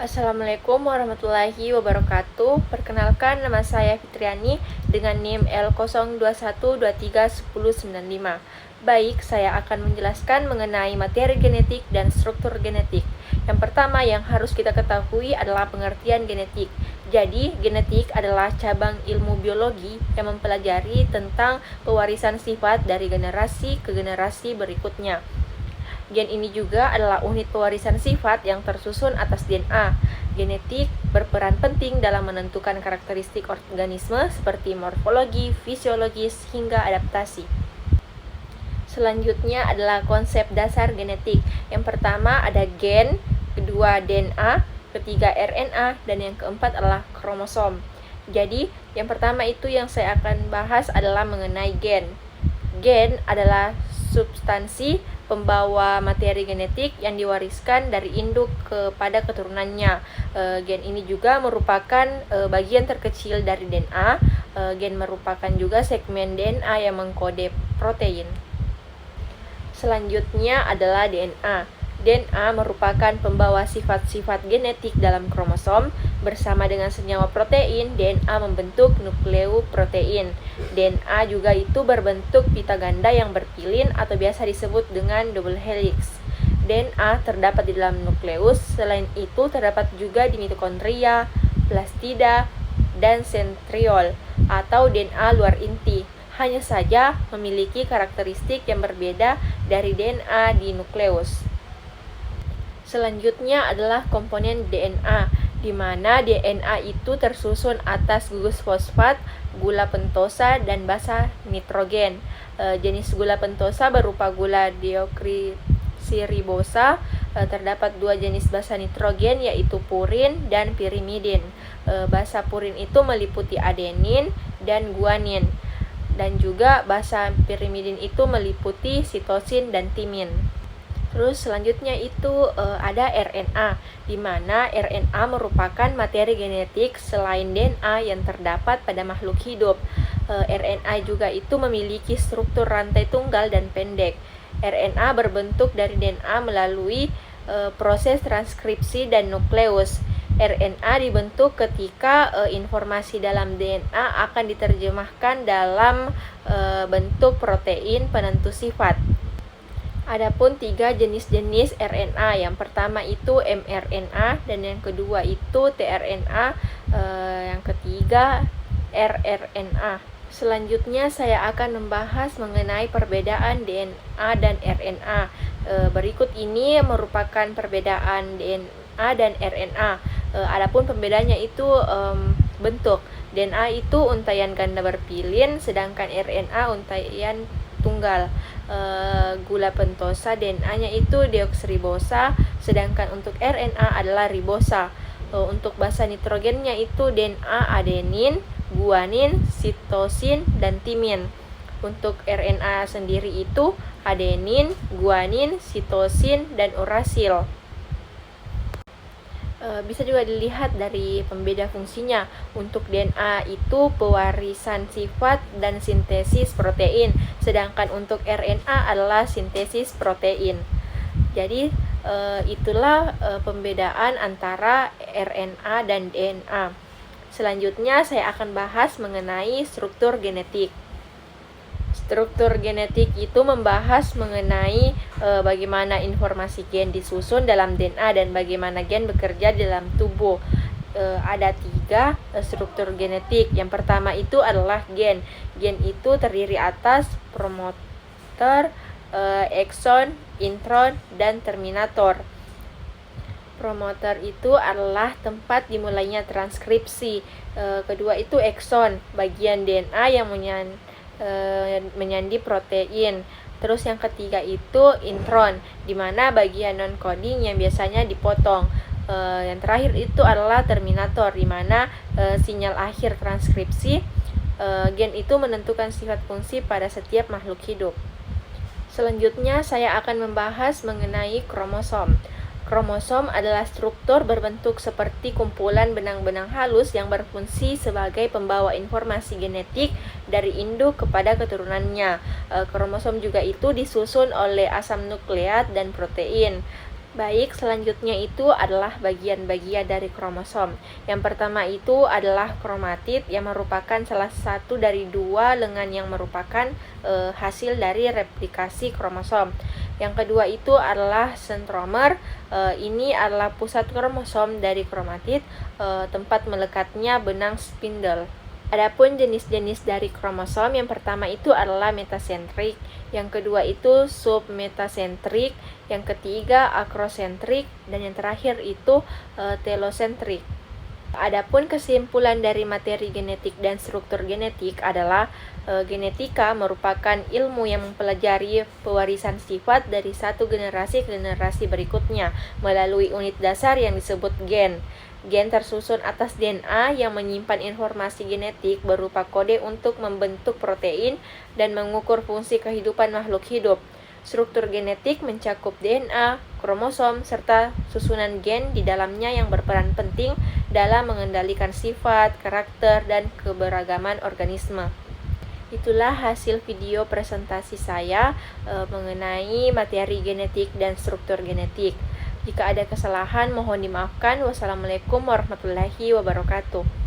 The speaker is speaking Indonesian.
Assalamualaikum warahmatullahi wabarakatuh. Perkenalkan, nama saya Fitriani dengan NIM L0212310195. Baik, saya akan menjelaskan mengenai materi genetik dan struktur genetik. Yang pertama yang harus kita ketahui adalah pengertian genetik. Jadi, genetik adalah cabang ilmu biologi yang mempelajari tentang pewarisan sifat dari generasi ke generasi berikutnya. Gen ini juga adalah unit pewarisan sifat yang tersusun atas DNA. Genetik berperan penting dalam menentukan karakteristik organisme seperti morfologi, fisiologis, hingga adaptasi. Selanjutnya adalah konsep dasar genetik. Yang pertama ada gen, kedua DNA, ketiga RNA, dan yang keempat adalah kromosom. Jadi, yang pertama itu yang saya akan bahas adalah mengenai gen. Gen adalah substansi pembawa materi genetik yang diwariskan dari induk kepada keturunannya. Gen ini juga merupakan bagian terkecil dari DNA. Gen merupakan juga segmen DNA yang mengkode protein. Selanjutnya adalah DNA. DNA merupakan pembawa sifat-sifat genetik dalam kromosom. Bersama dengan senyawa protein, DNA membentuk nukleoprotein. DNA juga itu berbentuk pita ganda yang berpilin atau biasa disebut dengan double helix. DNA terdapat di dalam nukleus, selain itu terdapat juga di mitokondria, plastida, dan sentriol atau DNA luar inti. Hanya saja memiliki karakteristik yang berbeda dari DNA di nukleus. Selanjutnya adalah komponen DNA, di mana DNA itu tersusun atas gugus fosfat, gula pentosa, dan basa nitrogen. Jenis gula pentosa berupa gula deoksiribosa. Terdapat dua jenis basa nitrogen, yaitu purin dan pirimidin. Basa purin itu meliputi adenin dan guanin, dan juga basa pirimidin itu meliputi sitosin dan timin. Terus selanjutnya itu ada RNA, di mana RNA merupakan materi genetik selain DNA yang terdapat pada makhluk hidup. RNA juga itu memiliki struktur rantai tunggal dan pendek. RNA berbentuk dari DNA melalui proses transkripsi dan nukleus. RNA dibentuk ketika informasi dalam DNA akan diterjemahkan dalam bentuk protein penentu sifat. Adapun tiga jenis-jenis RNA, yang pertama itu mRNA, dan yang kedua itu tRNA, yang ketiga rRNA. Selanjutnya saya akan membahas mengenai perbedaan DNA dan RNA. Berikut ini merupakan perbedaan DNA dan RNA. Adapun pembedanya itu bentuk. DNA itu untaian ganda berpilin, sedangkan RNA untaian tunggal. Gula pentosa DNA-nya itu deoksiribosa, sedangkan untuk RNA adalah ribosa. Untuk basa nitrogennya itu DNA adenin, guanin, sitosin, dan timin. Untuk RNA sendiri itu adenin, guanin, sitosin, dan urasil. Bisa juga dilihat dari pembeda fungsinya. Untuk DNA itu pewarisan sifat dan sintesis protein, sedangkan untuk RNA adalah sintesis protein. Jadi itulah pembedaan antara RNA dan DNA. Selanjutnya saya akan bahas mengenai struktur genetik. Struktur genetik itu membahas mengenai bagaimana informasi gen disusun dalam DNA dan bagaimana gen bekerja dalam tubuh. Ada tiga struktur genetik. Yang pertama itu adalah gen. Gen itu terdiri atas promotor, ekson, intron, dan terminator. Promotor itu adalah tempat dimulainya transkripsi. Kedua itu ekson, bagian DNA yang menyandi protein. Terus yang ketiga itu intron, di mana bagian non coding yang biasanya dipotong. Yang terakhir itu adalah terminator, di mana sinyal akhir transkripsi. Gen itu menentukan sifat fungsi pada setiap makhluk hidup. Selanjutnya saya akan membahas mengenai kromosom. Kromosom adalah struktur berbentuk seperti kumpulan benang-benang halus yang berfungsi sebagai pembawa informasi genetik dari induk kepada keturunannya. Kromosom juga itu disusun oleh asam nukleat dan protein. Baik, selanjutnya itu adalah bagian-bagian dari kromosom. Yang pertama itu adalah kromatid yang merupakan salah satu dari dua lengan yang merupakan hasil dari replikasi kromosom. Yang kedua itu adalah sentromer. Ini adalah pusat kromosom dari kromatid, tempat melekatnya benang spindle. Adapun jenis-jenis dari kromosom, yang pertama itu adalah metasentrik, yang kedua itu submetasentrik, yang ketiga akrosentrik, dan yang terakhir itu telosentrik. Adapun kesimpulan dari materi genetik dan struktur genetik adalah genetika merupakan ilmu yang mempelajari pewarisan sifat dari satu generasi ke generasi berikutnya melalui unit dasar yang disebut gen. Gen tersusun atas DNA yang menyimpan informasi genetik berupa kode untuk membentuk protein dan mengukur fungsi kehidupan makhluk hidup. Struktur genetik mencakup DNA, kromosom, serta susunan gen di dalamnya yang berperan penting dalam mengendalikan sifat, karakter, dan keberagaman organisme. Itulah hasil video presentasi saya mengenai materi genetik dan struktur genetik. Jika ada kesalahan mohon dimaafkan. Wassalamualaikum warahmatullahi wabarakatuh.